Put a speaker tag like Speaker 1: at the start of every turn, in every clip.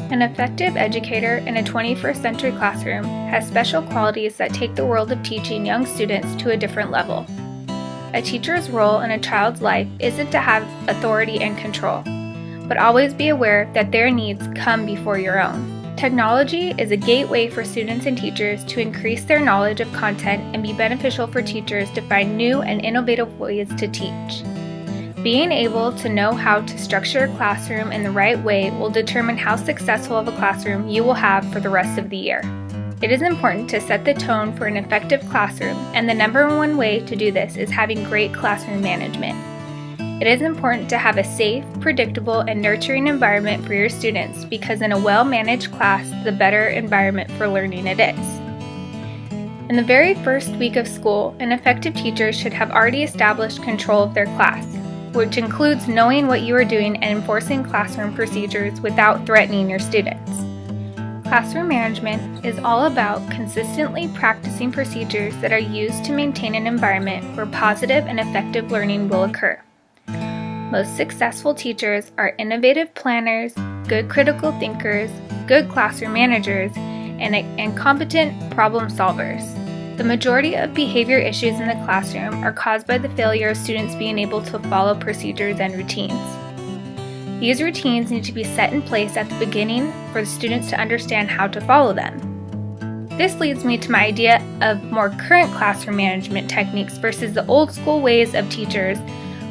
Speaker 1: An effective educator in a 21st century classroom has special qualities that take the world of teaching young students to a different level. A teacher's role in a child's life isn't to have authority and control, but always be aware that their needs come before your own. Technology is a gateway for students and teachers to increase their knowledge of content and be beneficial for teachers to find new and innovative ways to teach. Being able to know how to structure a classroom in the right way will determine how successful of a classroom you will have for the rest of the year. It is important to set the tone for an effective classroom, and the number one way to do this is having great classroom management. It is important to have a safe, predictable, and nurturing environment for your students because in a well-managed class, the better environment for learning it is. In the very first week of school, an effective teacher should have already established control of their class, which includes knowing what you are doing and enforcing classroom procedures without threatening your students. Classroom management is all about consistently practicing procedures that are used to maintain an environment where positive and effective learning will occur. Most successful teachers are innovative planners, good critical thinkers, good classroom managers, and competent problem solvers. The majority of behavior issues in the classroom are caused by the failure of students being able to follow procedures and routines. These routines need to be set in place at the beginning for the students to understand how to follow them. This leads me to my idea of more current classroom management techniques versus the old school ways of teachers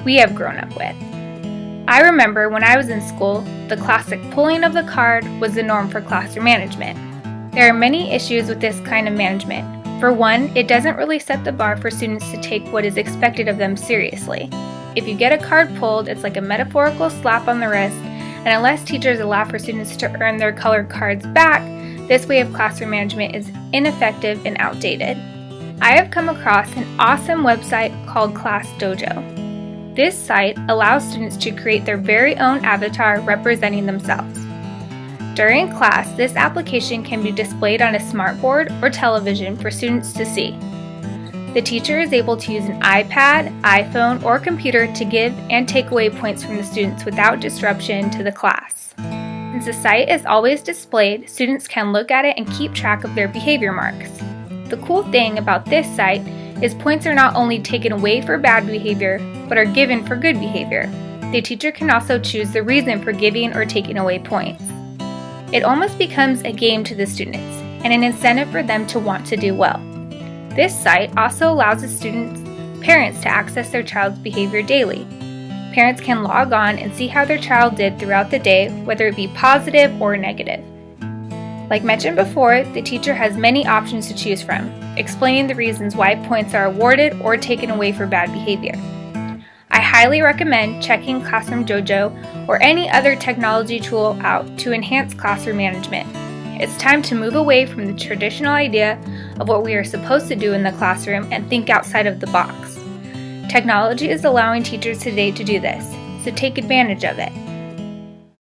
Speaker 1: we have grown up with. I remember when I was in school, the classic pulling of the card was the norm for classroom management. There are many issues with this kind of management. For one, it doesn't really set the bar for students to take what is expected of them seriously. If you get a card pulled, it's like a metaphorical slap on the wrist, and unless teachers allow for students to earn their colored cards back, this way of classroom management is ineffective and outdated. I have come across an awesome website called Class Dojo. This site allows students to create their very own avatar representing themselves. During class, this application can be displayed on a smartboard or television for students to see. The teacher is able to use an iPad, iPhone, or computer to give and take away points from the students without disruption to the class. Since the site is always displayed, students can look at it and keep track of their behavior marks. The cool thing about this site is points are not only taken away for bad behavior, but are given for good behavior. The teacher can also choose the reason for giving or taking away points. It almost becomes a game to the students and an incentive for them to want to do well. This site also allows the parents to access their child's behavior daily. Parents can log on and see how their child did throughout the day, whether it be positive or negative. Like mentioned before, the teacher has many options to choose from, explaining the reasons why points are awarded or taken away for bad behavior. I highly recommend checking Classroom Dojo or any other technology tool out to enhance classroom management. It's time to move away from the traditional idea of what we are supposed to do in the classroom and think outside of the box. Technology is allowing teachers today to do this, so take advantage of it.